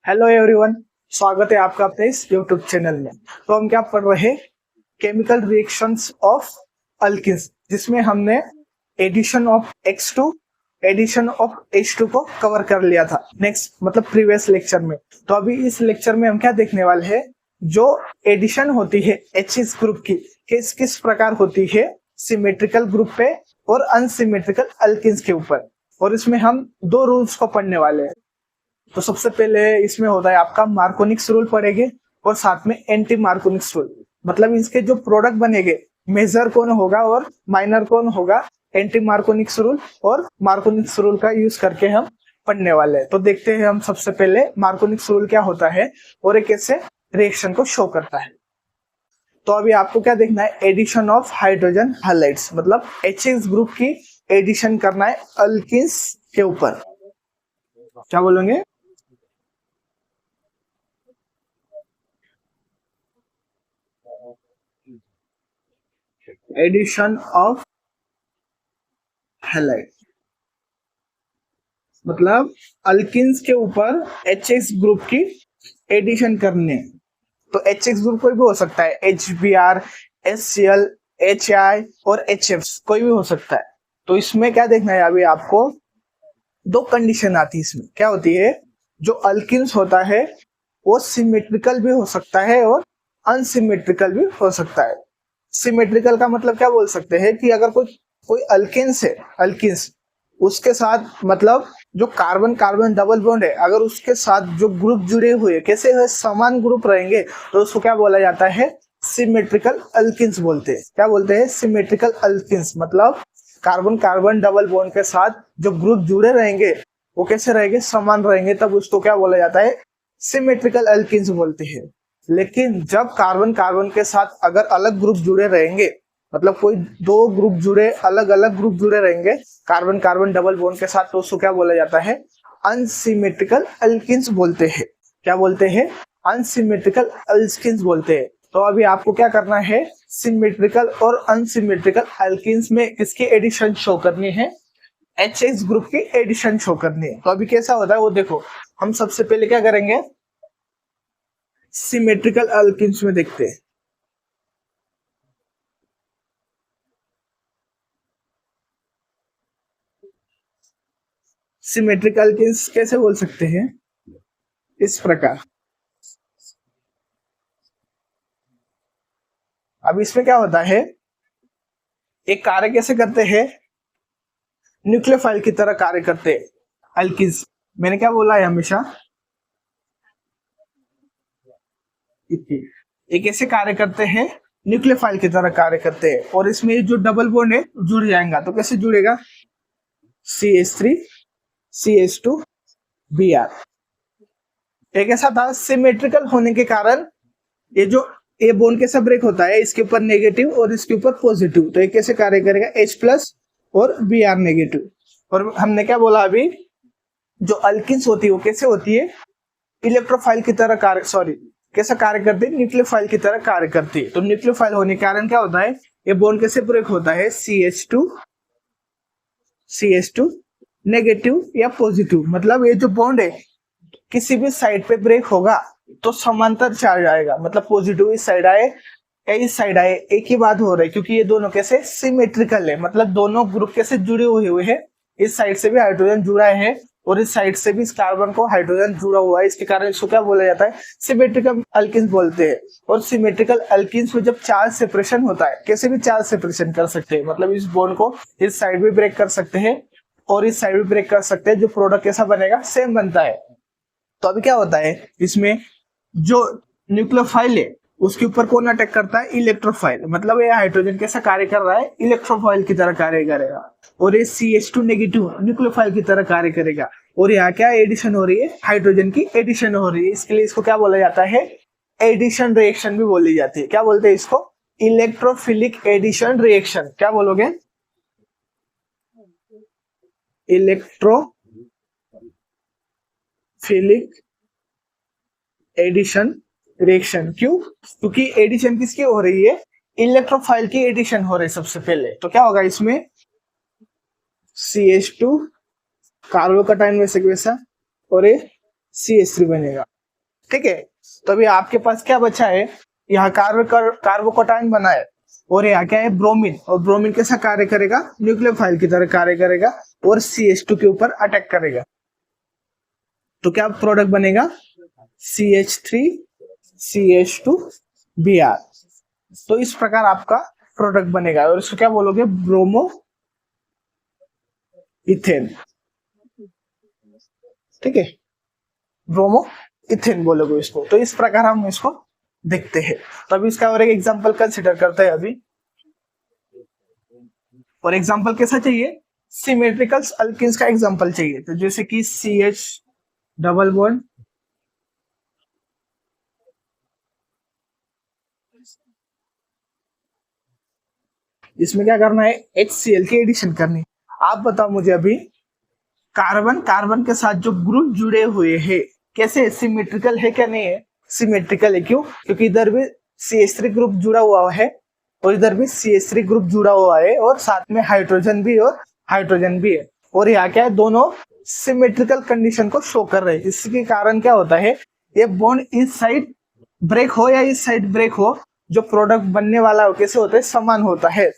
Hello everyone, स्वागत है आपका अपने इस यूट्यूब चैनल में। तो हम क्या पढ़ रहे हैं, केमिकल रिएक्शंस ऑफ अल्किन्स, जिसमें हमने addition of X2 addition of H2 को कवर कर लिया था नेक्स्ट मतलब प्रीवियस लेक्चर में। तो अभी इस लेक्चर में हम क्या देखने वाले हैं, जो एडिशन होती है H ग्रुप की किस किस प्रकार होती है, सिमेट्रिकल ग्रुप पे और अनसिमेट्रिकल अल्किन्स के ऊपर। और इसमें हम दो रूल्स को पढ़ने वाले हैं। तो सबसे पहले इसमें होता है आपका मार्कोनिक्स रूल पढ़ेंगे और साथ में एंटी मार्कोनिक्स रूल, मतलब इसके जो प्रोडक्ट बनेंगे मेजर कौन होगा और माइनर कौन होगा, एंटी मार्कोनिक्स रूल और मार्कोनिक्स रूल का यूज करके हम पढ़ने वाले हैं। तो देखते हैं हम सबसे पहले मार्कोनिक्स रूल क्या होता है और ये कैसे रिएक्शन को शो करता है। तो अभी आपको क्या देखना है, एडिशन ऑफ हाइड्रोजन हैलाइड्स, मतलब H ग्रुप की एडिशन करना है अल्किन्स के ऊपर। क्या बोलेंगे, एडिशन ऑफ हैलाइड, मतलब अल्किन्स के ऊपर H ग्रुप की एडिशन करने। तो H ग्रुप कोई भी हो सकता है, HBr, HCl, HI और HF कोई भी हो सकता है। तो इसमें क्या देखना है, अभी आपको दो कंडीशन आती है। इसमें क्या होती है, जो अल्किन्स होता है वो सिमेट्रिकल भी हो सकता है और अनसिमेट्रिकल भी हो सकता है। सिमेट्रिकल का मतलब क्या बोल सकते हैं कि अगर कोई कोई अल्किन्स है, अल्किन्स उसके साथ मतलब जो कार्बन कार्बन डबल बॉन्ड है, अगर उसके साथ जो ग्रुप जुड़े हुए कैसे है, समान ग्रुप रहेंगे, तो उसको क्या बोला जाता है, सिमेट्रिकल अल्किन्स बोलते हैं। क्या बोलते हैं, सिमेट्रिकल अल्किन्स, मतलब कार्बन कार्बन डबल बॉन्ड के साथ जो ग्रुप जुड़े रहेंगे वो कैसे रहेंगे, समान रहेंगे, तब उसको क्या बोला जाता है, सिमेट्रिकल अल्किन्स बोलते हैं। लेकिन जब कार्बन कार्बन के साथ अगर अलग ग्रुप जुड़े रहेंगे, मतलब कोई दो ग्रुप जुड़े, अलग अलग ग्रुप जुड़े रहेंगे कार्बन कार्बन डबल बॉन्ड के साथ, तो उसको क्या बोला जाता है, अनसिमेट्रिकल अल्किन्स बोलते हैं। क्या बोलते हैं, अनसिमेट्रिकल अल्किन्स बोलते हैं। तो अभी आपको क्या करना है, सिमेट्रिकल और अनसिमेट्रिकल अल्किन्स में किसकी एडिशन शो करनी है, H ग्रुप की एडिशन शो करनी है। तो अभी कैसा होता है वो देखो, हम सबसे पहले क्या करेंगे, सिमेट्रिकल अल्किन्स में देखते हैं। सिमेट्रिकल अल्किन्स कैसे बोल सकते हैं, इस प्रकार। अब इसमें क्या होता है, एक कार्य कैसे करते हैं, न्यूक्लियोफाइल की तरह कार्य करते हैं अल्किन्स। मैंने क्या बोला है हमेशा, ये कैसे कार्य करते हैं, न्यूक्लियोफाइल की तरह कार्य करते हैं। और इसमें जो डबल बॉन्ड है जुड़ जाएगा, तो कैसे जुड़ेगा, CH3 CH2 Br। एक ऐसा था, सिमेट्रिकल होने के कारण ये बॉन्ड कैसा ब्रेक होता है, इसके ऊपर नेगेटिव और इसके ऊपर पॉजिटिव, तो ये कैसे कार्य करेगा, H+ और Br नेगेटिव। और हमने क्या बोला अभी, जो अल्किन्स होती है वो कैसे होती है, इलेक्ट्रोफाइल की तरह कार्य, सॉरी कैसा कार्य करती है, न्यूक्लियोफाइल की तरह कार्य करती है। तो न्यूक्लियोफाइल होने के कारण क्या होता है, ये बॉन्ड कैसे ब्रेक होता है, CH2 नेगेटिव या पॉजिटिव, मतलब ये जो बॉन्ड है किसी भी साइड पे ब्रेक होगा तो समांतर चार्ज आएगा, मतलब पॉजिटिव इस साइड आए या इस साइड आए, एक ही बात हो रही है, क्योंकि ये दोनों कैसे सिमेट्रिकल है, मतलब दोनों ग्रुप कैसे जुड़े हुए हैं, इस साइड से भी हाइड्रोजन जुड़ा है और इस साइड से भी इस कार्बन को हाइड्रोजन जुड़ा हुआ है। इसके कारण इसको क्या बोला जाता है, सिमेट्रिकल अल्किन्स बोलते हैं। और सिमेट्रिकल अल्किन्स में जब चार्ज सेपरेशन होता है, कैसे भी चार्ज सेपरेशन कर सकते हैं, मतलब इस बॉन्ड को इस साइड भी ब्रेक कर सकते हैं और इस साइड भी ब्रेक कर सकते हैं, जो प्रोडक्ट कैसा बनेगा, सेम बनता है। तो अभी क्या होता है, इसमें जो न्यूक्लियोफाइल है उसके ऊपर कौन अटैक करता है, इलेक्ट्रोफाइल, मतलब ये हाइड्रोजन कैसा कार्य कर रहा है, इलेक्ट्रोफाइल की तरह कार्य करेगा। और ये CH2 नेगेटिव न्यूक्लियोफाइल की तरह कार्य करेगा। और यहाँ क्या एडिशन हो रही है, हाइड्रोजन की एडिशन हो रही है। इसके लिए इसको क्या बोला जाता है, एडिशन रिएक्शन भी बोली जाती है। क्या बोलते हैं इसको, इलेक्ट्रोफिलिक एडिशन रिएक्शन। क्या बोलोगे, इलेक्ट्रोफिलिक एडिशन रिएक्शन। क्यों, क्योंकि एडिशन किसकी हो रही है, इलेक्ट्रोफाइल की एडिशन हो रही है सबसे पहले। तो क्या होगा इसमें, CH2 कार्बोकटाइन वैसे वैसा और ये CH3 बनेगा। ठीक है। तो अभी आपके पास क्या बचा है, यहाँ कार्बोकटायन बना है और यहाँ क्या है ब्रोमीन, और ब्रोमीन कैसा कार्य करेगा, न्यूक्लियोफाइल की तरह कार्य करेगा और CH2 के ऊपर अटैक करेगा। तो क्या प्रोडक्ट बनेगा, CH3CH2Br। तो इस प्रकार आपका प्रोडक्ट बनेगा और इसको क्या बोलोगे, ब्रोमो इथेन। ठीक है, ब्रोमो इथेन बोलोगे इसको। तो इस प्रकार हम इसको देखते हैं। तो अभी इसका और एक एग्जांपल कंसिडर करते हैं अभी। और एग्जांपल कैसा चाहिए, सिमेट्रिकल अल्किन्स का एग्जांपल चाहिए। तो जैसे कि CH डबल बॉन्ड, इसमें क्या करना है, HCl की एडिशन करनी है। आप बताओ मुझे अभी, कार्बन कार्बन के साथ जो ग्रुप जुड़े हुए हैं कैसे, सिमेट्रिकल है क्या, नहीं है, सिमेट्रिकल है। क्यों, क्योंकि इधर भी CH3 ग्रुप जुड़ा हुआ है और इधर भी CH3 ग्रुप जुड़ा हुआ है और साथ में हाइड्रोजन भी और हाइड्रोजन भी है। और यहाँ क्या है, दोनों सिमेट्रिकल कंडीशन को शो कर रहे हैं। इसके कारण क्या होता है, ये बॉन्ड इस साइड ब्रेक हो या इस साइड ब्रेक हो, जो प्रोडक्ट बनने वाला हो कैसे होता है, समान होता है।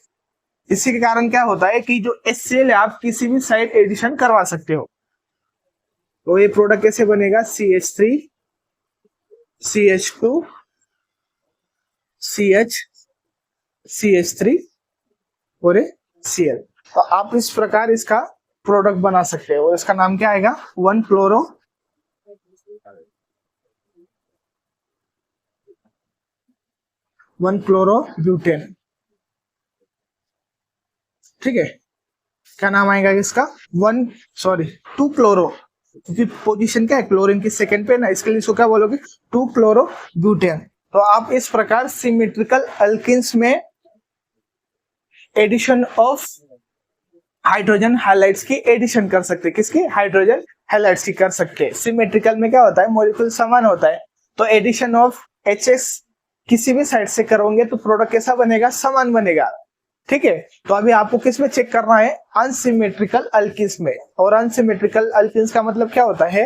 इसी के कारण क्या होता है कि जो HCl है आप किसी भी साइड एडिशन करवा सकते हो। तो ये प्रोडक्ट कैसे बनेगा, CH3 CH2 CH CH3 और Cl। तो आप इस प्रकार इसका प्रोडक्ट बना सकते हो और इसका नाम क्या आएगा, 1-क्लोरो-ब्यूटेन। ठीक है, क्या नाम आएगा इसका, 2-क्लोरो, क्योंकि पोजीशन क्या है क्लोरीन की सेकंड पे ना, इसके लिए इसको क्या बोलोगे, 2-क्लोरो-ब्यूटेन। तो आप इस प्रकार सिमेट्रिकल अल्किन्स में एडिशन ऑफ हाइड्रोजन हैलाइड्स की एडिशन कर सकते हैं। किसकी, हाइड्रोजन हैलाइड्स की कर सकते हैं। सिमेट्रिकल में क्या होता है, मॉलिक्यूल समान होता है, तो एडिशन ऑफ HX किसी भी साइड से करोगे तो प्रोडक्ट कैसा बनेगा, समान बनेगा। ठीक है, तो अभी आपको किस में चेक करना है, अनसिमेट्रिकल अल्किन्स में। और अनसिमेट्रिकल अल्किन्स का मतलब क्या होता है,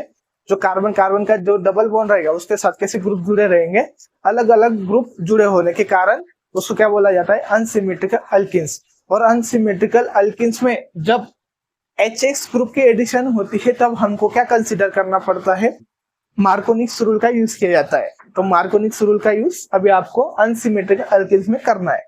जो कार्बन कार्बन का जो डबल बॉन्ड रहेगा उसके साथ कैसे ग्रुप जुड़े रहेंगे, अलग अलग ग्रुप जुड़े होने के कारण उसको क्या बोला जाता है, अनसिमेट्रिकल अल्किन्स। और अनसिमेट्रिकल अल्किन्स में जब HX ग्रुप की एडिशन होती है तब हमको क्या कंसिडर करना पड़ता है, मार्कोनिक्स रूल का यूज किया जाता है। तो मार्कोनिक्स रूल का यूज अभी आपको अनसिमेट्रिकल अल्किन्स में करना है।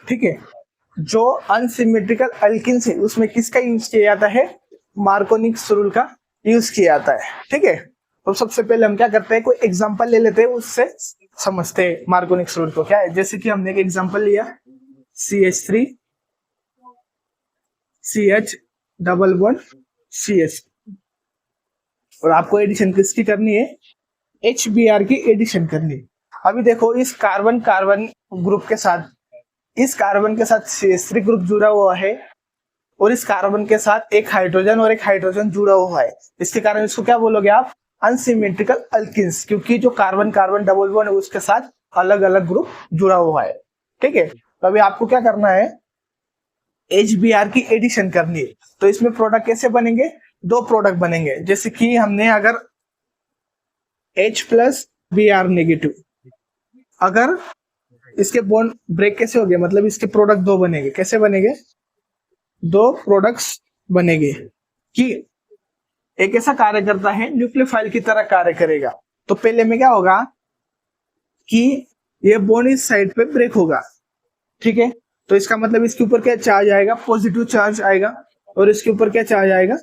ठीक है, जो अनसिमेट्रिकल अल्किन्स है उसमें किसका यूज किया जाता है, मार्कोनिक्स रूल का यूज किया जाता है। ठीक है, तो सबसे पहले हम क्या करते हैं, कोई एग्जांपल ले लेते हैं, उससे समझते हैं मार्कोनिक्स रूल को क्या है। जैसे कि हमने एक एग्जांपल लिया, CH3 CH double bond CH, और आपको एडिशन किसकी करनी है, HBr की एडिशन करनी है। अभी देखो, इस कार्बन कार्बन ग्रुप के साथ, इस कार्बन के साथ CH3 ग्रुप जुड़ा हुआ है और इस कार्बन के साथ एक हाइड्रोजन और एक हाइड्रोजन जुड़ा हुआ है। इसके कारण इसको क्या बोलोगे आप, अनसिमेट्रिकल अल्किन्स, क्योंकि जो कार्बन कार्बन डबल बॉन्ड है उसके साथ अलग अलग ग्रुप जुड़ा हुआ है। ठीक है, तो अभी आपको क्या करना है, HBr की एडिशन करनी है। तो इसमें प्रोडक्ट कैसे बनेंगे, दो प्रोडक्ट बनेंगे। जैसे कि हमने अगर H प्लस Br नेगेटिव, अगर इसके बॉन्ड ब्रेक कैसे हो गए, मतलब इसके प्रोडक्ट दो बनेंगे। कैसे बनेंगे, दो प्रोडक्ट्स बनेंगे कि एक ऐसा कार्य करता है, न्यूक्लियोफाइल की तरह कार्य करेगा। तो पहले में क्या होगा कि ये बॉन्ड इस साइड पे ब्रेक होगा। ठीक है, तो इसका मतलब इसके ऊपर क्या चार्ज आएगा, पॉजिटिव चार्ज आएगा, और इसके ऊपर क्या चार्ज आएगा,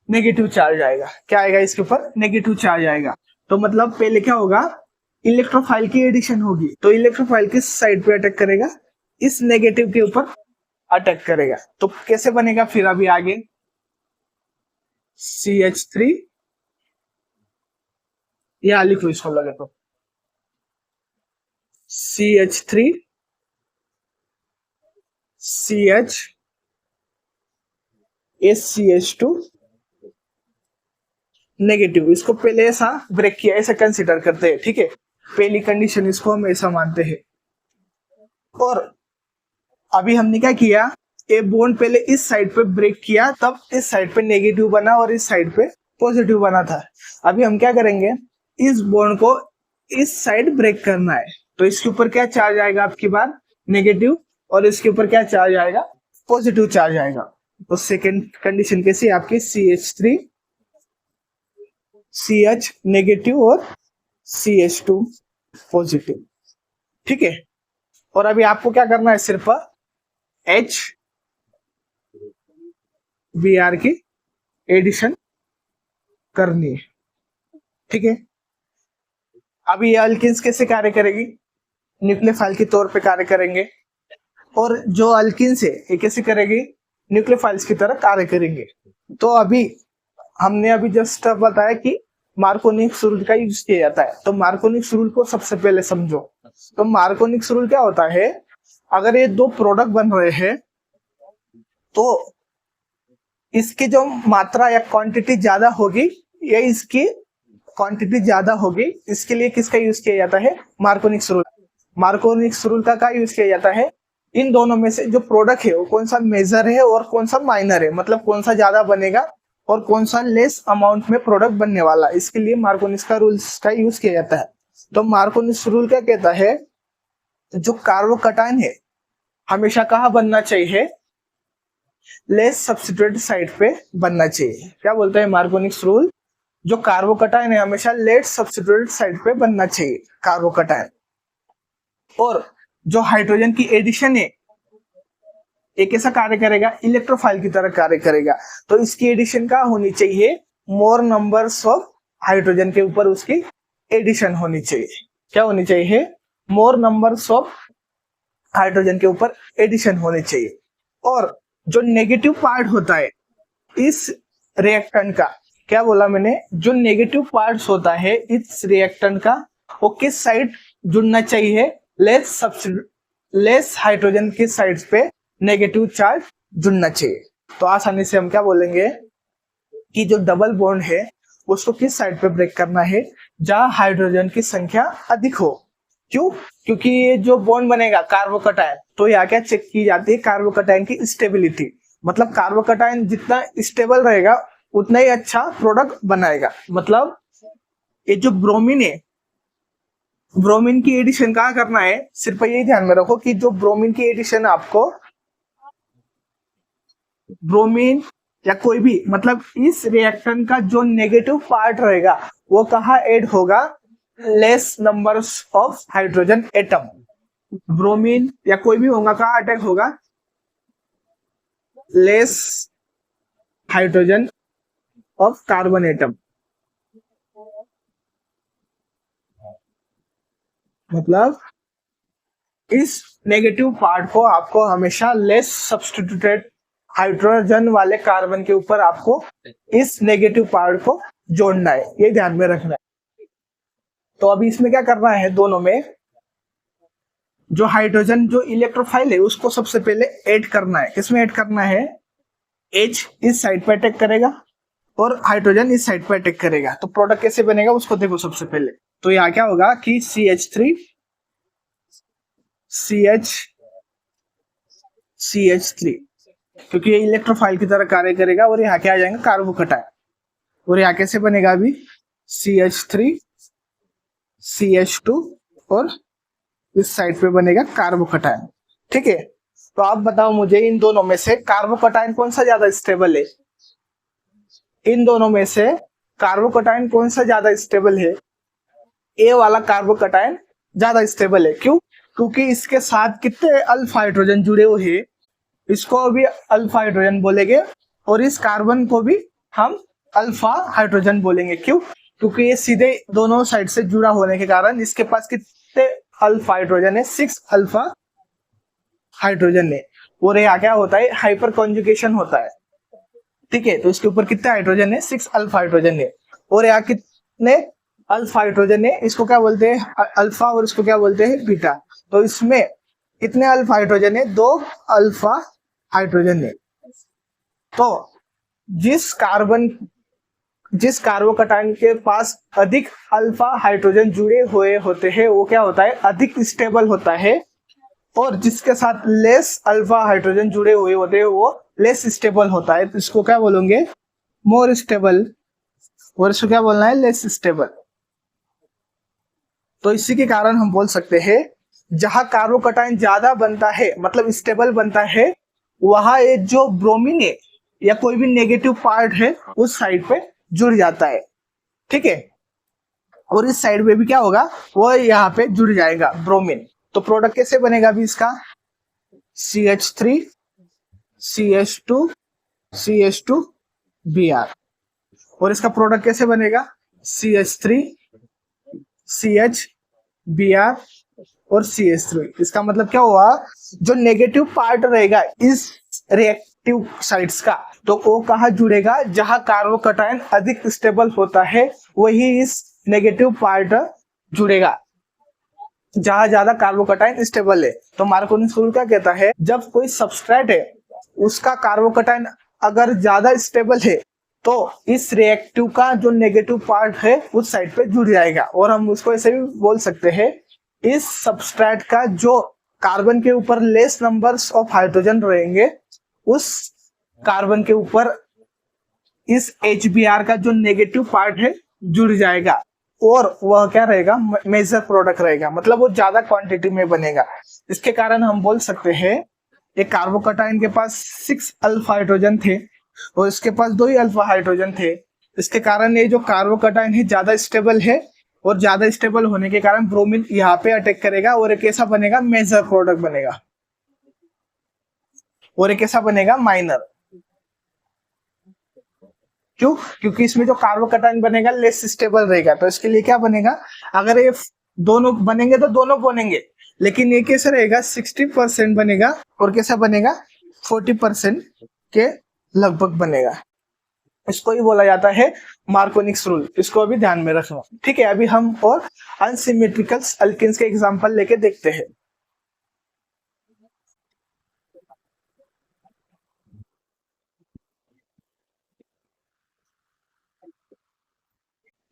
नेगेटिव चार्ज आएगा। क्या आएगा, इसके ऊपर नेगेटिव चार्ज आएगा। तो मतलब पहले क्या होगा, इलेक्ट्रोफाइल की एडिशन होगी। तो इलेक्ट्रोफाइल किस साइड पे अटैक करेगा, इस नेगेटिव के ऊपर अटैक करेगा। तो कैसे बनेगा फिर अभी आगे, CH3, या लिखो इसको लगे तो CH3 CH HCH2 नेगेटिव। इसको पहले ऐसा ब्रेक किया, ऐसा कंसिडर करते हैं, ठीक है। पहली कंडीशन इसको हम ऐसा मानते हैं। और अभी हमने क्या किया, ए बॉन्ड पहले इस साइड पे ब्रेक किया, तब इस साइड पे नेगेटिव बना और इस साइड पे पॉजिटिव बना था। अभी हम क्या करेंगे, इस बॉन्ड को इस साइड ब्रेक करना है, तो इसके ऊपर क्या चार्ज आएगा आपकी बार, नेगेटिव, और इसके ऊपर क्या चार्ज आएगा, पॉजिटिव चार्ज आएगा। तो सेकेंड कंडीशन कैसी है आपकी, CH3 CH नेगेटिव और CH2 पॉजिटिव, ठीक है। और अभी आपको क्या करना है, सिर्फ HBr की एडिशन करनी है, ठीक है। अभी ये अल्किन्स कैसे कार्य करेगी, न्यूक्लियोफाइल के तौर पे कार्य करेंगे, और जो अल्किन्स है ये कैसे करेगी, न्यूक्लियोफाइल्स की तरह कार्य करेंगे। तो अभी हमने अभी जस्ट बताया कि मार्कोनिक्स रूल का यूज किया जाता है। तो मार्कोनिक्स रूल को सबसे पहले समझो। तो मार्कोनिक्स रूल क्या होता है, अगर ये दो प्रोडक्ट बन रहे हैं तो इसकी जो मात्रा या क्वांटिटी ज्यादा होगी या इसकी क्वांटिटी ज्यादा होगी, इसके लिए किसका यूज किया जाता है, मार्कोनिक्स रूल। मार्कोनिक्स रूल का क्या यूज किया जाता है, इन दोनों में से जो प्रोडक्ट है वो कौन सा मेजर है और कौन सा माइनर है, मतलब कौन सा ज्यादा बनेगा और कौन सा लेस अमाउंट में प्रोडक्ट बनने वाला, इसके लिए मार्कोनिक्स का रूल्स का यूज किया जाता है। तो मार्कोनिक्स रूल क्या कहता है, जो कार्बोकटायन है हमेशा कहाँ बनना चाहिए, लेस सब्स्टिट्यूटेड साइड पे बनना चाहिए। क्या बोलता है मार्कोनिक्स रूल, जो कार्बोकटायन है हमेशा लेस सब्स्टिट्यूटेड साइड पे बनना चाहिए कार्बोकटायन। और जो हाइड्रोजन की एडिशन है एक ऐसा कार्य करेगा, इलेक्ट्रोफाइल की तरह कार्य करेगा। तो इसकी एडिशन क्या होनी चाहिए, मोर नंबर्स ऑफ हाइड्रोजन के ऊपर उसकी एडिशन होनी चाहिए। क्या होनी चाहिए, मोर नंबर्स ऑफ हाइड्रोजन के ऊपर एडिशन होनी चाहिए। और जो नेगेटिव पार्ट होता है इस रिएक्टेंट का, क्या बोला मैंने, जो नेगेटिव पार्ट्स होता है इस रिएक्टेंट का, वो किस साइड जुड़ना चाहिए, लेस हाइड्रोजन की साइड पे नेगेटिव चार्ज जुड़ना चाहिए। तो आसानी से हम क्या बोलेंगे कि जो डबल बॉन्ड है उसको किस साइड पे ब्रेक करना है, जहां हाइड्रोजन की संख्या अधिक हो। क्यों, क्योंकि ये जो बॉन्ड बनेगा कार्बोकटायन, तो यहाँ क्या चेक की जाती है, कार्बोकटायन की स्टेबिलिटी, मतलब कार्बोकटायन जितना स्टेबल रहेगा उतना ही अच्छा प्रोडक्ट बनाएगा। मतलब ये जो ब्रोमीन है, ब्रोमीन की एडिशन कहाँ करना है, सिर्फ यही ध्यान में रखो कि जो ब्रोमीन की एडिशन आपको, ब्रोमीन या कोई भी, मतलब इस रिएक्टेंट का जो नेगेटिव पार्ट रहेगा वो कहाँ ऐड होगा, less numbers of hydrogen atom. Bromine या कोई भी होगा कहाँ अटैक होगा, less hydrogen of carbon atom. मतलब इस नेगेटिव पार्ट को आपको हमेशा लेस सब्स्टिट्यूटेड हाइड्रोजन वाले कार्बन के ऊपर आपको इस नेगेटिव पार्ट को जोड़ना है, ये ध्यान में रखना है। तो अभी इसमें क्या करना है, दोनों में जो हाइड्रोजन जो इलेक्ट्रोफाइल है उसको सबसे पहले ऐड करना है। किसमें ऐड करना है, H इस साइड पे अटैक करेगा और हाइड्रोजन इस साइड पे अटैक करेगा। तो प्रोडक्ट कैसे बनेगा उसको देखो सबसे पहले। तो यहाँ क्या होगा कि CH3 CH3, क्योंकि ये इलेक्ट्रोफाइल की तरह कार्य करेगा और यहाँ क्या आ जाएगा, कार्बोकटायन। और यहाँ कैसे बनेगा अभी, CH3 CH2 और इस साइड पे बनेगा कार्बोकटायन, ठीक है। तो आप बताओ मुझे इन दोनों में से कार्बोकटायन कौन सा ज्यादा स्टेबल है, इन दोनों में से कार्बोकटायन कौन सा ज्यादा स्टेबल है, ए वाला कार्बोकटायन ज्यादा स्टेबल है। क्यों, क्योंकि इसके साथ कितने अल्फा हाइड्रोजन जुड़े हुए हैं, इसको भी अल्फा हाइड्रोजन बोलेंगे और इस कार्बन को भी हम अल्फा हाइड्रोजन बोलेंगे। क्यों, क्योंकि ये सीधे दोनों साइड से जुड़ा होने के कारण इसके पास कितने अल्फा हाइड्रोजन है, 6 अल्फा हाइड्रोजन है। और यहाँ क्या होता है, हाइपर कॉन्जुगेशन होता है, ठीक है। तो इसके ऊपर कितने हाइड्रोजन है, 6 अल्फा हाइड्रोजन है। और यहाँ कितने अल्फा हाइड्रोजन है, इसको क्या बोलते हैं अल्फा और इसको क्या बोलते हैं बीटा। तो इसमें कितने अल्फा हाइड्रोजन है, 2 अल्फा हाइड्रोजन है। तो जिस कार्बोकटायन के पास अधिक अल्फा हाइड्रोजन जुड़े हुए होते हैं वो क्या होता है, अधिक स्टेबल होता है, और जिसके साथ लेस अल्फा हाइड्रोजन जुड़े हुए होते हैं वो लेस स्टेबल होता है। तो इसको क्या बोलेंगे, मोर स्टेबल, और इसको क्या बोलना है, लेस स्टेबल। तो इसी के कारण हम बोल सकते हैं जहां कार्बोकटायन ज्यादा बनता है मतलब स्टेबल बनता है, वहां ये जो ब्रोमीन है या कोई भी नेगेटिव पार्ट है उस साइड पे जुड़ जाता है, ठीक है। और इस साइड पे भी क्या होगा, वो यहाँ पे जुड़ जाएगा ब्रोमीन। तो प्रोडक्ट कैसे बनेगा अभी इसका, CH3 CH2 CH2 Br। और इसका प्रोडक्ट कैसे बनेगा, CH3 CH Br और CH3। इसका मतलब क्या हुआ, जो नेगेटिव पार्ट रहेगा इस रिएक्टिव साइड्स का, तो वो कहाँ जुड़ेगा, जहां कार्बोकटायन अधिक स्टेबल होता है वही इस नेगेटिव पार्ट जुड़ेगा, जहां ज्यादा कार्बोकटायन स्टेबल है। तो मार्कोनी रूल क्या कहता है, जब कोई सबस्ट्रेट है उसका कार्बोकटायन अगर ज्यादा स्टेबल है तो इस रिएक्टिव का जो नेगेटिव पार्ट है उस साइड पे जुड़ जाएगा। और हम उसको ऐसे भी बोल सकते हैं, इस सबस्ट्रेट का जो कार्बन के ऊपर लेस नंबर्स ऑफ हाइड्रोजन रहेंगे उस कार्बन के ऊपर इस HBr का जो नेगेटिव पार्ट है जुड़ जाएगा, और वह क्या रहेगा, मेजर प्रोडक्ट रहेगा, मतलब वो ज्यादा क्वांटिटी में बनेगा। इसके कारण हम बोल सकते हैं एक कार्बोकटायन के पास 6 अल्फा हाइड्रोजन थे और इसके पास 2 ही अल्फा हाइड्रोजन थे। इसके कारण ये जो कार्बोकटायन है ज्यादा स्टेबल है, और ज्यादा स्टेबल होने के कारण ब्रोमीन यहाँ पे अटैक करेगा और एक ऐसा बनेगा मेजर प्रोडक्ट बनेगा, और एक ऐसा बनेगा माइनर। क्यों, क्योंकि इसमें जो कार्बोकटायन बनेगा लेस स्टेबल रहेगा। तो इसके लिए क्या बनेगा, अगर ये दोनों बनेंगे तो दोनों बनेंगे, लेकिन ये कैसे रहेगा, 60% बनेगा और कैसा बनेगा, 40% के लगभग बनेगा। इसको ही बोला जाता है मार्कोनिक्स रूल। इसको अभी ध्यान में रखना, ठीक है। अभी हम और अनसिमेट्रिकल अल्किन्स के एग्जांपल लेके देखते हैं।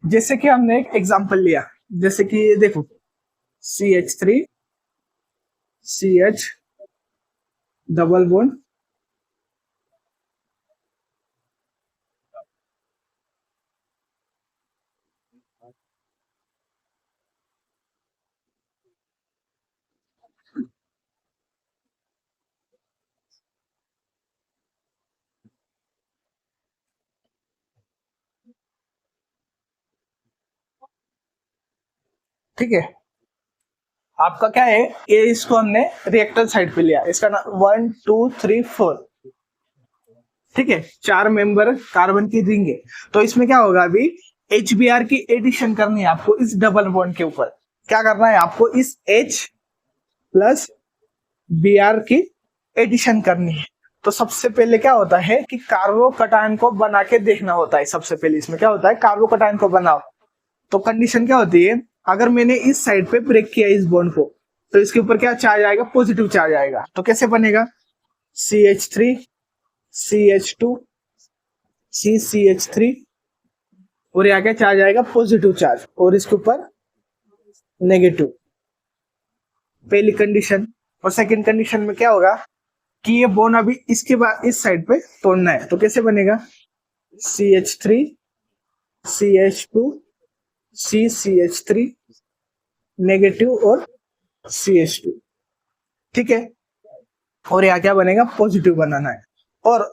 जैसे कि हमने एक एग्जांपल लिया, जैसे कि देखो CH3 CH डबल बॉन्ड ठीक है। आपका क्या है, ये इसको हमने रिएक्टर साइड पे लिया, इसका ना 1 2 3 4, ठीक है, 4 मेंबर कार्बन की रिंग है। तो इसमें क्या होगा, अभी HBr की एडिशन करनी है आपको इस डबल बॉन्ड के ऊपर। क्या करना है आपको, इस H प्लस Br की एडिशन करनी है। तो सबसे पहले क्या होता है कि कार्बोकटायन को बना के देखना होता है। सबसे पहले इसमें क्या होता है, कार्बोकटायन को बनाओ। तो कंडीशन क्या होती है, अगर मैंने इस साइड पे ब्रेक किया इस बॉन्ड को, तो इसके ऊपर क्या चार्ज आएगा, पॉजिटिव चार्ज आएगा। तो कैसे बनेगा, CH3 CH2 CH3, और यहाँ क्या चार्ज आएगा, पॉजिटिव चार्ज, और इसके ऊपर नेगेटिव, पहली कंडीशन। और सेकंड कंडीशन में क्या होगा कि ये बॉन्ड अभी इसके बाद इस साइड पे तोड़ना है। तो कैसे बनेगा, CH3 CH2 CH3 नेगेटिव और CH2, ठीक है। और यहाँ क्या बनेगा, पॉजिटिव बनाना है। और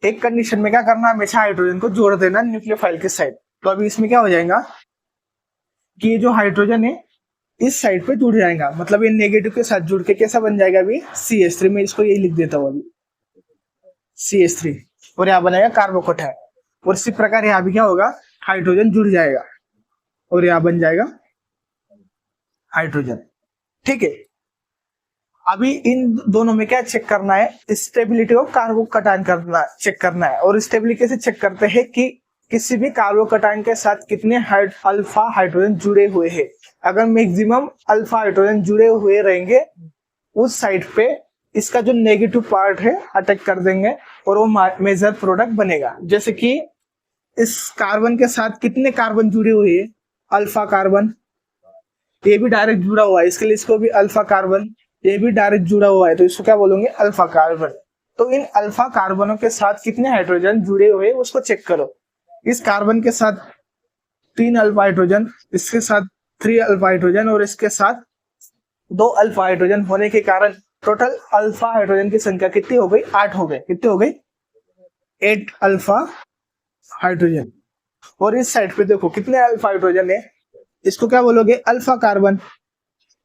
एक कंडीशन में क्या करना है, हमेशा हाइड्रोजन को जोड़ देना न्यूक्लियोफाइल के साइड। तो अभी इसमें क्या हो जाएगा कि ये जो हाइड्रोजन है इस साइड पे जुड़ जाएगा, मतलब ये नेगेटिव के साथ जुड़ के कैसा बन जाएगा, अभी CH3 में, इसको यही लिख देता हूँ अभी CH3, और यहाँ बनेगा कार्बोकटायन। और इसी प्रकार यहाँ भी क्या होगा, हाइड्रोजन जुड़ जाएगा और यहाँ बन जाएगा हाइड्रोजन, ठीक है। अभी इन दोनों में क्या चेक करना है, स्टेबिलिटी ऑफ कार्बोकटायन चेक करना है। और स्टेबिलिटी कैसे चेक करते हैं कि किसी भी कार्बोकटायन के साथ कितने अल्फा हाइड्रोजन जुड़े हुए हैं। अगर मैक्सिमम अल्फा हाइड्रोजन जुड़े हुए रहेंगे उस साइड पे इसका जो नेगेटिव पार्ट है अटैक कर देंगे, और वो मेजर प्रोडक्ट बनेगा। जैसे कि इस कार्बन के साथ कितने कार्बन जुड़े हुए हैं, अल्फा कार्बन, ये भी डायरेक्ट जुड़ा हुआ है, इसके लिए इसको भी अल्फा कार्बन, ये भी डायरेक्ट जुड़ा हुआ है, तो इसको क्या बोलेंगे, अल्फा कार्बन। तो इन अल्फा कार्बनों के साथ कितने हाइड्रोजन जुड़े हुए उसको चेक करो। इस कार्बन के साथ 3 अल्फा हाइड्रोजन, इसके साथ 3 अल्फा हाइड्रोजन और इसके साथ 2 अल्फा हाइड्रोजन होने के कारण टोटल अल्फा हाइड्रोजन की संख्या कितनी हो गई, 8 हो गए। कितने हो गई, 8 अल्फा हाइड्रोजन। और इस साइड पे देखो कितने अल्फा हाइड्रोजन है, इसको क्या बोलोगे, अल्फा कार्बन,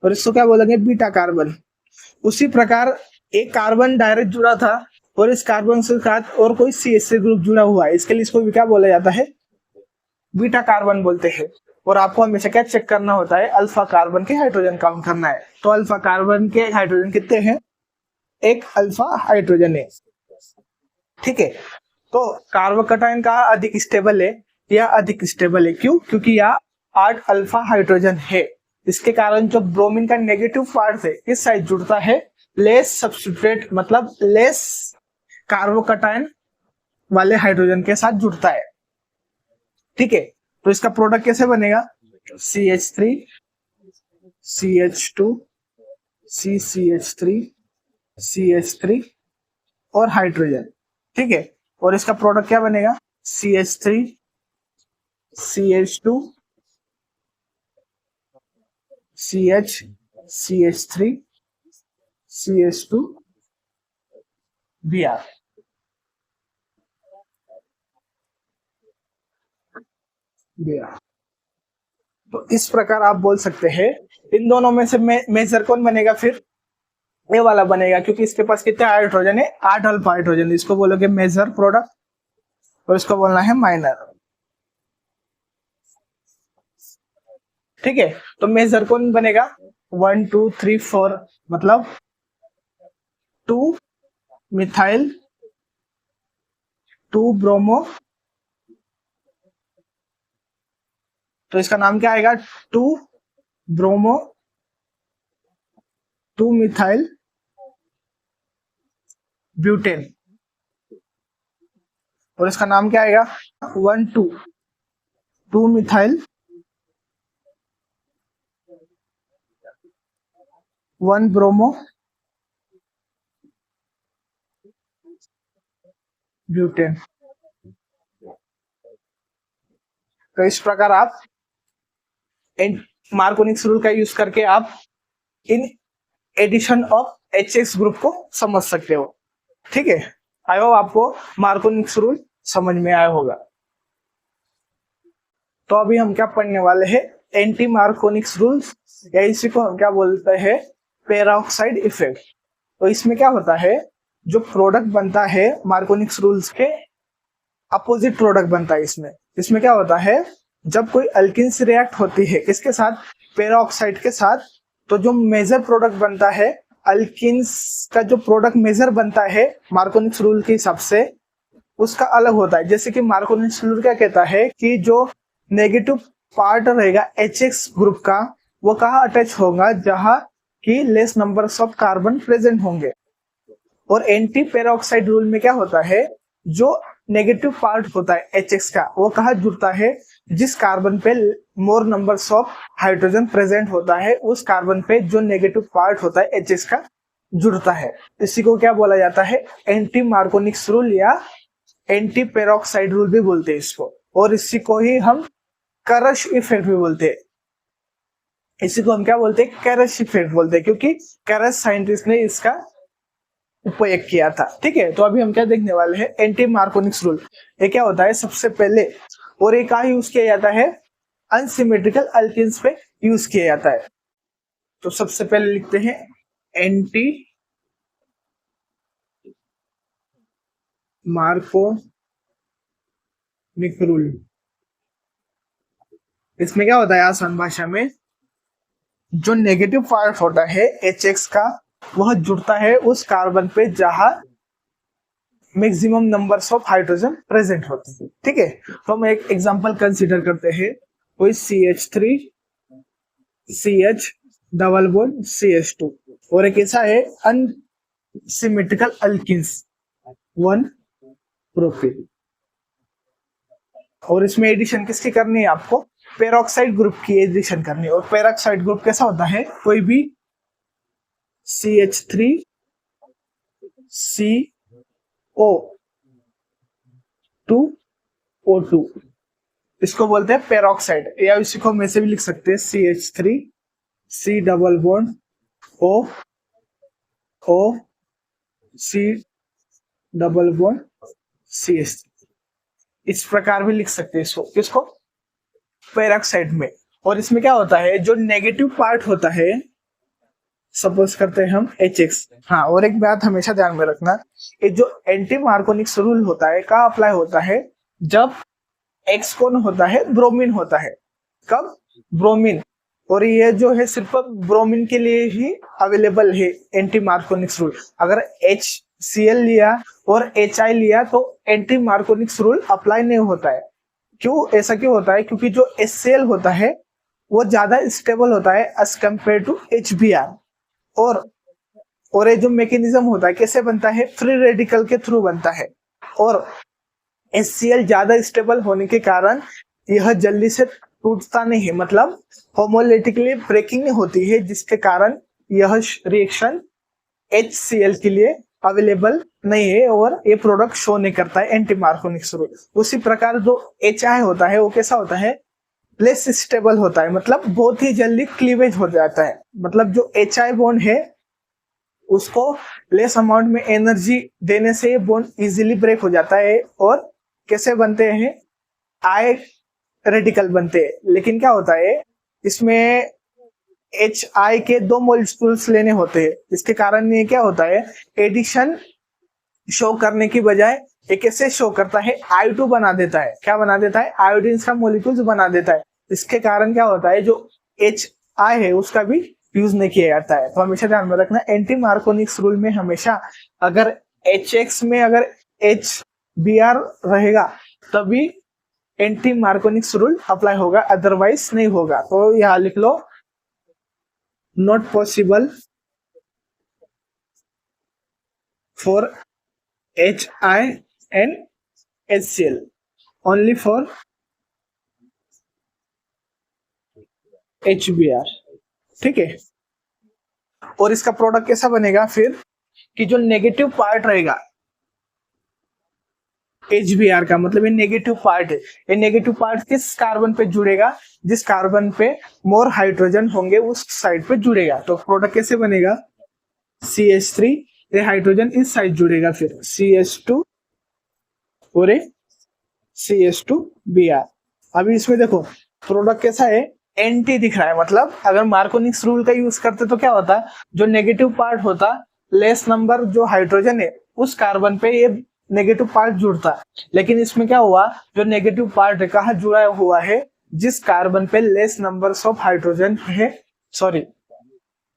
और इसको क्या बोलेंगे, बीटा कार्बन। उसी प्रकार एक कार्बन डायरेक्ट जुड़ा था और इस कार्बन के साथ और कोई CH3 ग्रुप जुड़ा हुआ है, इसके लिए इसको भी क्या बोला जाता है, बीटा कार्बन बोलते हैं। और आपको हमेशा क्या चेक करना होता है, अल्फा कार्बन के हाइड्रोजन काउंट करना है। तो अल्फा कार्बन के हाइड्रोजन कितने हैं, 1 अल्फा हाइड्रोजन है। ठीक है, तो कार्बोकैटायन का अधिक स्टेबल है या अधिक स्टेबल है, क्यों, क्योंकि यह 8 अल्फा हाइड्रोजन है। इसके कारण जो ब्रोमीन का नेगेटिव पार्ट है इस साइड जुड़ता है लेस सब्स्टिट्यूट, मतलब लेस कार्बोकैटायन वाले हाइड्रोजन के साथ जुड़ता है। ठीक है, तो इसका प्रोडक्ट कैसे बनेगा, CH3 CH2 CCH3 CH3 और हाइड्रोजन। ठीक है, और इसका प्रोडक्ट क्या बनेगा, CH3 CH2 CH CH3 CH2 Br। तो इस प्रकार आप बोल सकते हैं। इन दोनों में से मेजर कौन बनेगा, फिर ये वाला बनेगा, क्योंकि इसके पास कितने हाइड्रोजन है, 8 अल्फा हाइड्रोजन। इसको बोलोगे मेजर प्रोडक्ट और इसको बोलना है माइनर। ठीक है, तो मेजर कौन बनेगा, 1 2 3 4, मतलब 2 मिथाइल 2 ब्रोमो, तो इसका नाम क्या आएगा, 2 ब्रोमो 2 मिथाइल ब्यूटेन, और इसका नाम क्या आएगा, 1 2 2 मिथाइल 1 ब्रोमो ब्यूटेन। तो इस प्रकार आप मार्कोनिक्स रूल का यूज करके आप in addition of HX group को समझ सकते हो। ठीक है, आई होप आपको मार्कोनिक्स रूल समझ में आया होगा। तो अभी हम क्या पढ़ने वाले हैं, एंटी मार्कोनिक्स रूल्स, या इसी को हम क्या बोलते हैं, पेरोक्साइड इफेक्ट। तो इसमें क्या होता है, जो प्रोडक्ट बनता है मार्कोनिक्स रूल्स के अपोजिट प्रोडक्ट बनता है। इसमें क्या होता है, जब कोई अल्किन्स रिएक्ट होती है किसके साथ, पेरोक्साइड के साथ, तो जो मेजर प्रोडक्ट बनता है अल्किन्स का, जो प्रोडक्ट मेजर बनता है मार्कोनिक्स रूल के हिसाब से, उसका अलग होता है। जैसे कि मार्कोनिक्स रूल क्या कहता है कि जो नेगेटिव पार्ट रहेगा HX ग्रुप का, वो कहाँ अटैच होगा, जहां की less numbers of carbon present होंगे। और एंटी पेरोक्साइड रूल में क्या होता है, जो नेगेटिव पार्ट होता है HX का, वो कहाँ जुड़ता है, जिस कार्बन पे मोर नंबर्स ऑफ हाइड्रोजन प्रेजेंट होता है उस कार्बन पे जो नेगेटिव पार्ट होता है HX का जुड़ता है। इसी को क्या बोला जाता है, एंटी मार्कोनिक्स रूल या एंटी पेरोक्साइड रूल भी बोलते हैं इसको। और इसी को ही हम करश इफेक्ट भी बोलते हैं। इसी को हम क्या बोलते हैं, करश इफेक्ट बोलते हैं, क्योंकि करश साइंटिस्ट ने इसका उपयोग किया था। ठीक है, तो अभी हम क्या देखने वाले हैं, एंटी मार्कोनिक्स रूल। ये क्या होता है, सबसे पहले, और ये कहाँ यूज किया जाता है, अनसिमेट्रिकल अल्किन्स पे यूज किया जाता है। तो सबसे पहले लिखते हैं एंटी मार्कोनिक रूल। इसमें क्या होता है, आसान भाषा में, जो नेगेटिव पार्ट होता है HX का, वह जुड़ता है उस कार्बन पे जहां maximum numbers of hydrogen present होते हैं। ठीक है, तो हम एक एग्जांपल कंसीडर करते हैं, कोई CH3 CH double bond CH2, और एक ऐसा है अनसिमेट्रिकल अल्किन्स 1 प्रोपिल। और इसमें एडिशन किसकी करनी है आपको? पेरोक्साइड ग्रुप की एडिशन करनी है। और पेरोक्साइड ग्रुप कैसा होता है? कोई भी CH3 CO2 O2, इसको बोलते हैं पेरोक्साइड, या इसी को हम ऐसे भी लिख सकते हैं CH3 C double bond O C double bond CH, इस प्रकार भी लिख सकते हैं इसको, किसको? पेरोक्साइड में। और इसमें क्या होता है, जो नेगेटिव पार्ट होता है, सपोज करते हैं हम HX। हाँ, और एक बात हमेशा ध्यान में रखना, ये जो एंटी मार्कोनिक्स रूल होता है कहाँ अप्लाई होता है? जब X कौन होता है? ब्रोमीन होता है। कब? ब्रोमीन। और ये जो है सिर्फ ब्रोमीन के लिए ही अवेलेबल है एंटी मार्कोनिक्स रूल। अगर HCl लिया और HI लिया तो एंटी मार्कोनिक्स रूल अप्लाई नहीं होता है। क्यों? ऐसा क्यों होता है? क्योंकि जो HCl होता है वो ज्यादा स्टेबल होता है एज कम्पेयर टू HBr। और ये जो मैकेनिज्म होता है कैसे बनता है? फ्री रेडिकल के थ्रू बनता है। और HCl ज्यादा स्टेबल होने के कारण यह जल्दी से टूटता नहीं है, मतलब होमोलिटिकली ब्रेकिंग नहीं होती है, जिसके कारण यह रिएक्शन HCl के लिए अवेलेबल नहीं है और ये प्रोडक्ट शो नहीं करता है एंटी मार्कोनिक्स रूल। उसी प्रकार जो HI होता है वो कैसा होता है? लेस स्टेबल होता है, मतलब बहुत ही जल्दी क्लीवेज हो जाता है। मतलब जो HI बॉन्ड है उसको लेस अमाउंट में एनर्जी देने से बॉन्ड इजीली ब्रेक हो जाता है। और कैसे बनते हैं? I रेडिकल बनते हैं। लेकिन क्या होता है, इसमें HI के 2 मॉलिक्यूल्स लेने होते हैं, इसके कारण ये क्या होता है, एडिशन शो करने की बजाय ये कैसे शो करता है? I2 बना देता है। क्या बना देता है? आयोडीन का मॉलिक्यूल्स बना देता है। इसके कारण क्या होता है, जो HI है उसका भी यूज नहीं किया जाता है। तो हमेशा ध्यान में रखना, एंटी मार्कोनिक्स रूल में हमेशा अगर HX में अगर HBr रहेगा तभी एंटी मार्कोनिक्स रूल अप्लाई होगा, अदरवाइज नहीं होगा। तो यहाँ लिख लो, not possible for HI and HCl, only for HBr। ठीक है। और इसका प्रोडक्ट कैसा बनेगा फिर, कि जो नेगेटिव पार्ट रहेगा HBr का, मतलब ये नेगेटिव पार्ट है, ये नेगेटिव पार्ट किस कार्बन पे जुड़ेगा? जिस कार्बन पे मोर हाइड्रोजन होंगे उस साइड पे जुड़ेगा। तो प्रोडक्ट कैसे बनेगा? CH3, ये हाइड्रोजन इस साइड जुड़ेगा, फिर CH2 और CH2Br। अभी इसमें देखो प्रोडक्ट कैसा है, एंटी दिख रहा है। मतलब अगर मार्कोनिक्स रूल का यूज करते तो क्या होता, जो नेगेटिव पार्ट होता, लेस नंबर जो हाइड्रोजन है उस कार्बन पे ये नेगेटिव पार्ट जुड़ता। लेकिन इसमें क्या हुआ, जो नेगेटिव पार्ट है कहाँ जुड़ा हुआ है? जिस कार्बन पे लेस नंबर्स ऑफ हाइड्रोजन है, सॉरी,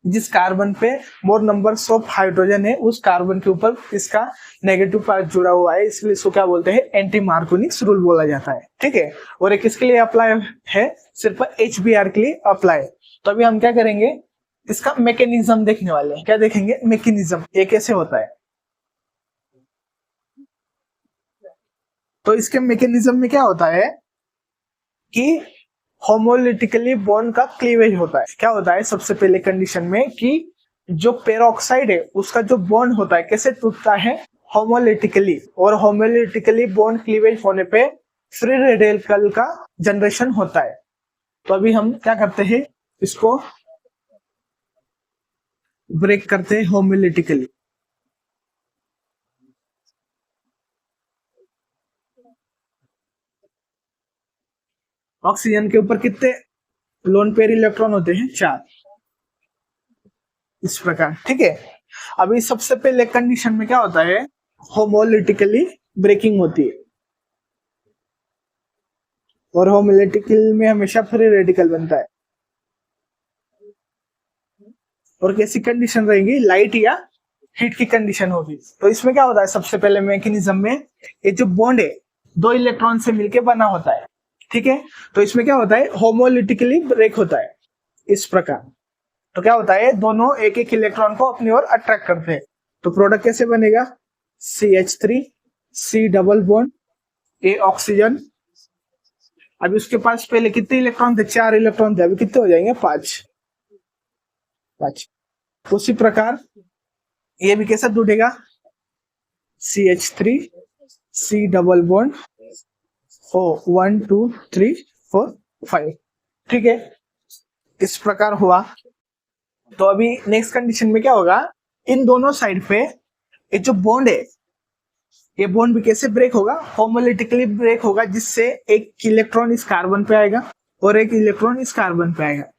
जिस कार्बन पे मोर नंबर्स ऑफ हाइड्रोजन है उस कार्बन के ऊपर इसका नेगेटिव पार्ट जुड़ा हुआ है, इसलिए इसको क्या बोलते हैं? एंटी मार्कोनिक्स रूल बोला जाता है। ठीक है। और ये किसके लिए अप्लाई है? सिर्फ HBr के लिए अप्लाई। तो अभी हम क्या करेंगे, इसका मैकेनिज्म देखने वाले हैं। क्या देखेंगे? मैकेनिज्म, ये कैसे होता है। तो इसके मैकेनिज्म में क्या होता है कि होमोलिटिकली बॉन्ड का क्लीवेज होता है। क्या होता है सबसे पहले कंडीशन में, कि जो पेरोक्साइड है उसका जो बॉन्ड होता है कैसे टूटता है? होमोलिटिकली। और होमोलिटिकली बॉन्ड क्लीवेज होने पे फ्री रेडिकल का जनरेशन होता है। तो अभी हम क्या करते हैं, इसको ब्रेक करते हैं होमोलिटिकली। ऑक्सीजन के ऊपर कितने लोन पेयर इलेक्ट्रॉन होते हैं? 4, इस प्रकार। ठीक है। अभी सबसे पहले कंडीशन में क्या होता है, होमोलिटिकली ब्रेकिंग होती है। और होमोलिटिकल में हमेशा फ्री रेडिकल बनता है। और कैसी कंडीशन रहेगी, लाइट या हीट की कंडीशन होगी। तो इसमें क्या होता है, सबसे पहले मैकेनिज्म में ये जो बॉन्ड है 2 इलेक्ट्रॉन से मिलकर बना होता है। ठीक है। तो इसमें क्या होता है, होमोलिटिकली ब्रेक होता है इस प्रकार। तो क्या होता है, दोनों एक एक इलेक्ट्रॉन को अपनी ओर अट्रैक्ट करते हैं। तो प्रोडक्ट कैसे बनेगा, CH3 C double bond A oxygen. अभी उसके पास पहले कितने इलेक्ट्रॉन थे? 4 इलेक्ट्रॉन थे, अभी कितने हो जाएंगे? 5। उसी प्रकार ये भी कैसा जुड़ेगा? CH3 C double bond O 1 2 3 4 5। ठीक है, इस प्रकार हुआ। तो अभी नेक्स्ट कंडीशन में क्या होगा? इन दोनों साइड पे ये जो बॉन्ड है, ये बॉन्ड भी कैसे ब्रेक होगा? होमोलिटिकली ब्रेक होगा, जिससे एक इलेक्ट्रॉन इस कार्बन पे आएगा और एक इलेक्ट्रॉन इस कार्बन पे आएगा।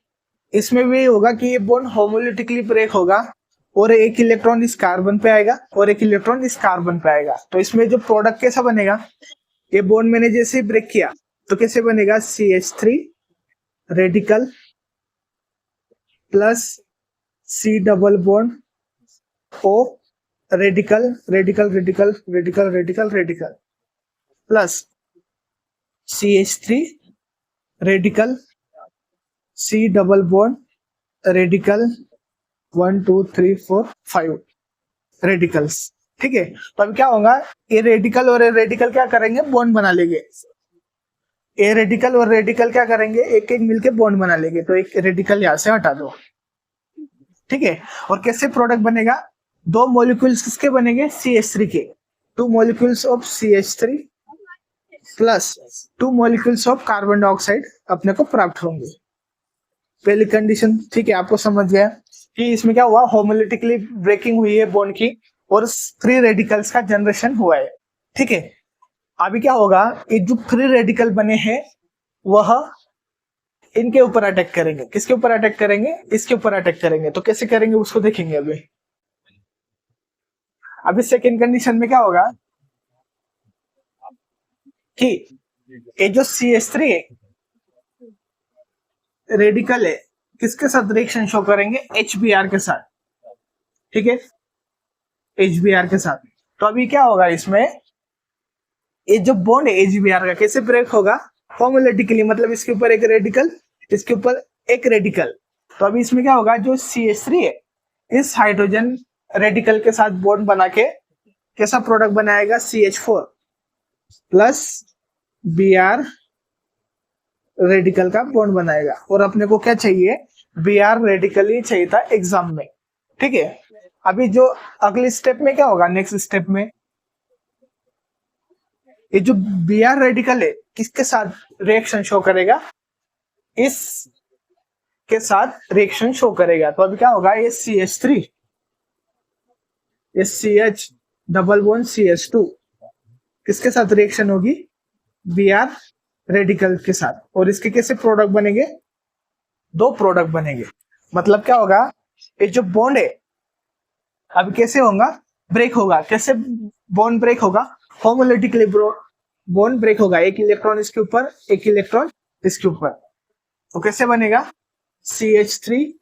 इसमें भी होगा कि ये बॉन्ड होमोलिटिकली ब्रेक होगा और एक इलेक्ट्रॉन इस कार्बन पे आएगा और एक इलेक्ट्रॉन इस कार्बन पे आएगा। तो इसमें जो प्रोडक्ट कैसा बनेगा? ये बॉन्ड मैंने जैसे ही ब्रेक किया तो कैसे बनेगा? CH3 radical plus C double bond O radical radical radical radical radical radical plus CH3 radical C double bond radical 1 2 3 4 5 radicals. ठीक है, तो अभी क्या होगा? ये रेडिकल और ये रेडिकल क्या करेंगे? बॉन्ड बना लेंगे। ये रेडिकल और रेडिकल क्या करेंगे? एक एक मिलके बॉन्ड बना लेंगे। तो एक रेडिकल यहां से हटा दो। ठीक है, और कैसे प्रोडक्ट बनेगा? दो मॉलिक्यूल्स किसके बनेंगे? CH3 के। 2 molecules of CH3 plus 2 molecules of carbon dioxide अपने को प्राप्त होंगे। पहली कंडीशन ठीक है, आपको समझ गया कि इसमें क्या हुआ? होमोलिटिकली ब्रेकिंग हुई है बॉन्ड की और फ्री रेडिकल्स का जनरेशन हुआ है। ठीक है, अभी क्या होगा? ये जो फ्री रेडिकल बने हैं वह इनके ऊपर अटैक करेंगे। किसके ऊपर अटैक करेंगे? इसके ऊपर अटैक करेंगे। तो कैसे करेंगे उसको देखेंगे। अभी सेकेंड कंडीशन में क्या होगा कि ये जो CH3 है रेडिकल है, किसके साथ रिएक्शन शो करेंगे? HBr के साथ। ठीक है, HBr के साथ। तो अभी क्या होगा इसमें? ये जो बॉन्ड है HBr का कैसे ब्रेक होगा? होमोलिटिकली, मतलब इसके ऊपर एक रेडिकल, इसके ऊपर एक रेडिकल। तो अभी इसमें क्या होगा? जो CH3 है इस हाइड्रोजन रेडिकल के साथ बॉन्ड बना के कैसा प्रोडक्ट बनाएगा? CH4 प्लस Br रेडिकल का बॉन्ड बनाएगा। और अपने को क्या चाहिए? Br रेडिकल ही चाहिए था एग्जाम में। ठीक है, अभी जो अगली स्टेप में क्या होगा? नेक्स्ट स्टेप में ये जो Br रेडिकल है किसके साथ रिएक्शन शो करेगा? इस के साथ रिएक्शन शो करेगा। तो अभी क्या होगा? ये CH3 ये CH डबल बॉन्ड CH2 किसके साथ रिएक्शन होगी? Br रेडिकल के साथ। और इसके कैसे प्रोडक्ट बनेंगे? 2 प्रोडक्ट बनेंगे। मतलब क्या होगा? ये जो बॉन्ड है अब कैसे होगा? ब्रेक होगा। कैसे बॉन्ड ब्रेक होगा? होमोलिटिकली बॉन्ड ब्रेक होगा। एक इलेक्ट्रॉन इसके ऊपर, एक इलेक्ट्रॉन इसके ऊपर। तो कैसे बनेगा? CH3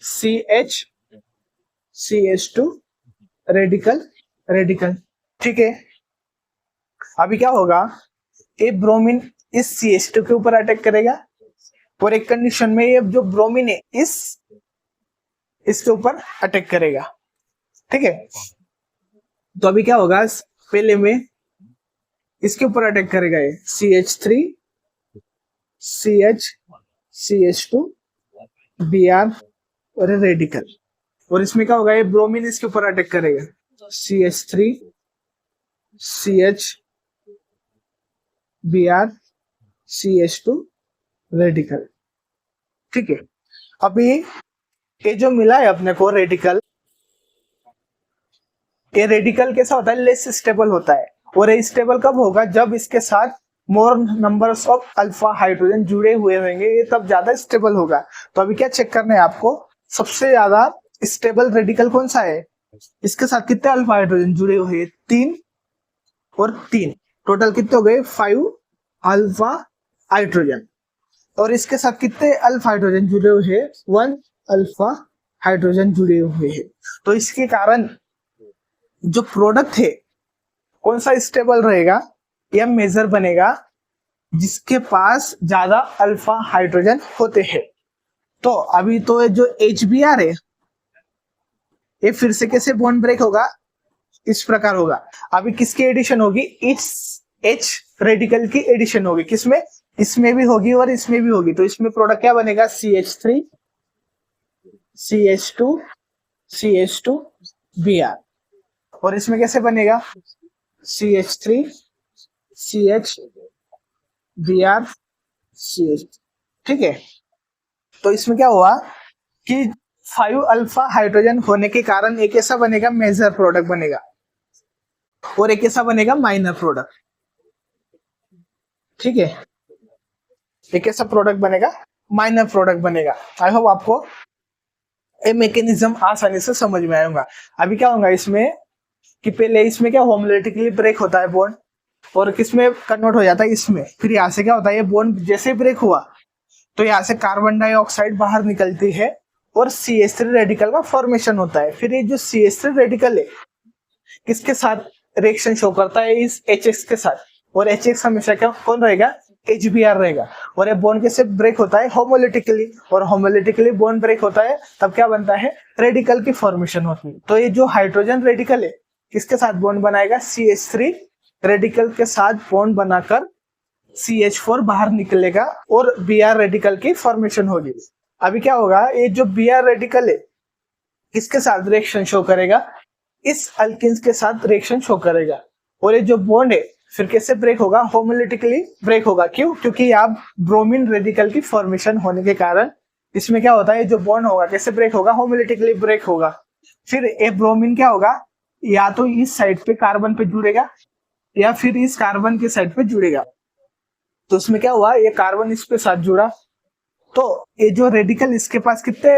CH CH2 radical radical. ठीक है, अभी क्या होगा? ये ब्रोमीन इस CH2 के ऊपर अटैक करेगा और एक कंडीशन में ये जो ब्रोमीन है इसके ऊपर अटैक करेगा। ठीक है, तो अभी क्या होगा? पहले में इसके ऊपर अटैक करेगा ये CH3 CH CH2 Br और रेडिकल। और इसमें क्या होगा? ये ब्रोमीन इसके ऊपर अटैक करेगा CH3 CH Br CH2 radical. ठीक है, अभी ये जो मिला है अपने को रेडिकल, ये रेडिकल कैसा होता है? लेस स्टेबल होता है। और ये स्टेबल कब होगा? जब इसके साथ मोर नंबर्स ऑफ अल्फा हाइड्रोजन जुड़े हुए होंगे, ये तब ज्यादा स्टेबल होगा। तो अभी क्या चेक करना है आपको? सबसे ज्यादा स्टेबल रेडिकल कौन सा है? इसके साथ कितने अल्फा हाइड्रोजन जुड़े हुए हैं? 3 और 3, टोटल कितने हो गए? 5 अल्फा हाइड्रोजन। और इसके साथ कितने अल्फा हाइड्रोजन जुड़े हुए हैं? 1 अल्फा हाइड्रोजन जुड़े हुए हैं। तो इसके कारण जो प्रोडक्ट है कौन सा स्टेबल रहेगा? यह मेजर बनेगा जिसके पास ज्यादा अल्फा हाइड्रोजन होते हैं। तो अभी तो जो HBr है ये फिर से कैसे बॉन्ड ब्रेक होगा? इस प्रकार होगा। अभी किसकी एडिशन होगी, इस H रेडिकल की एडिशन होगी, किसमें, इसमें भी होगी और इसमें भी होगी। तो इसमें प्रोडक्ट क्या बनेगा, CH3 CH2 CH2 Br। और इसमें कैसे बनेगा, CH3 CH Br CH। ठीक है, तो इसमें क्या हुआ कि 5 अल्फा हाइड्रोजन होने के कारण एक ऐसा बनेगा मेजर प्रोडक्ट बनेगा और एक ऐसा बनेगा माइनर प्रोडक्ट। ठीक है, एक ऐसा प्रोडक्ट बनेगा, माइनर प्रोडक्ट बनेगा। आई होप आपको ये मैकेनिज्म आसानी से समझ में आएगा। अभी क्या होगा इसमें कि पहले इसमें क्या होमोलैटिकली ब्रेक होता है बॉन्ड और किसमें कन्वर्ट हो जाता है इसमें। फिर यहाँ से क्या होता है, ये बॉन्ड जैसे ब्रेक हुआ तो यहाँ से कार्बन डाइऑक्साइड बाहर निकलती है और CH3 रेडिकल का फॉर्मेशन होता है। फिर ये जो CH3 रेडिकल है किसके साथ रिएक्शन शो करता है, इस HX के साथ। और HX हमेशा क्या कौन रहेगा, HBr रहेगा। और ये बॉन्ड कैसे ब्रेक होता है, होमोलिटिकली। और होमोलिटिकली बॉन्ड ब्रेक होता है तब क्या बनता है, रेडिकल की फॉर्मेशन होती है। तो ये जो हाइड्रोजन रेडिकल है किसके साथ बॉन्ड बनाएगा, CH3 रेडिकल के साथ बॉन्ड बनाकर CH4 बाहर निकलेगा और Br रेडिकल की फॉर्मेशन होगी। अभी क्या होगा, ये जो Br रेडिकल है किसके साथ रिएक्शन शो करेगा, इस अल्किन्स के साथ रिएक्शन शो करेगा। और ये जो बॉन्ड है फिर कैसे ब्रेक होगा, होमोलिटिकली ब्रेक होगा। क्यों, क्योंकि यहाँ ब्रोमीन रेडिकल की फॉर्मेशन होने के कारण इसमें क्या होता है, जो बॉन्ड होगा कैसे ब्रेक होगा, होमोलिटिकली ब्रेक होगा। फिर ये ब्रोमीन क्या होगा, या तो इस साइड पे कार्बन पे जुड़ेगा या फिर इस कार्बन के साइड पे जुड़ेगा। तो उसमें क्या हुआ, ये कार्बन इसके साथ जुड़ा तो ये जो रेडिकल इसके पास कितने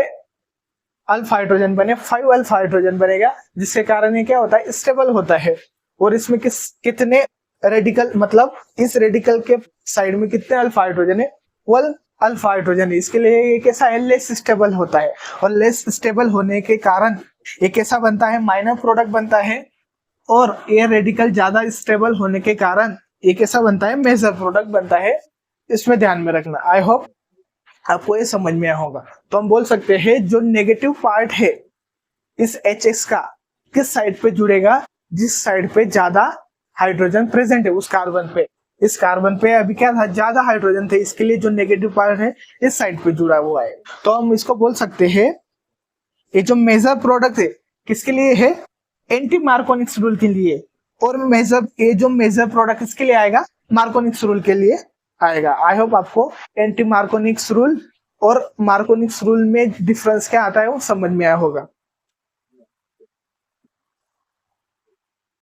अल्फा हाइड्रोजन बने, 5 अल्फा हाइड्रोजन बनेगा, जिसके कारण ये क्या होता है, स्टेबल होता है। और इसमें कितने रेडिकल, मतलब इस रेडिकल के साइड में कितने अल्फा हाइड्रोजन है, 12 अल्फा हाइड्रोजन है। इसके लिए ये कैसा है, लेस स्टेबल होता है। और लेस स्टेबल होने के कारण ये कैसा बनता है, माइनर प्रोडक्ट बनता है। और ये रेडिकल ज्यादा स्टेबल होने के कारण ये कैसा बनता है, मेजर प्रोडक्ट बनता है। इसमें ध्यान में रखना। आई होप आपको ये समझ में आया होगा। तो हम बोल सकते हैं जो नेगेटिव पार्ट है इस HX का किस साइड पे जुड़ेगा, जिस साइड पे ज्यादा हाइड्रोजन प्रेजेंट है उस कार्बन पे। इस कार्बन पे अभी क्या था, ज्यादा हाइड्रोजन थे, इसके लिए जो नेगेटिव पार्ट है इस साइड पे जुड़ा हुआ है। तो हम इसको बोल सकते हैं ये जो मेजर प्रोडक्ट है किसके लिए है, एंटी मार्कोनिक्स रूल के लिए। और ये जो मेजर प्रोडक्ट इसके लिए आएगा, मार्कोनिक्स रूल के लिए आएगा। आई होप आपको एंटी मार्कोनिक्स रूल और मार्कोनिक्स रूल में डिफरेंस क्या आता है वो समझ में आया होगा।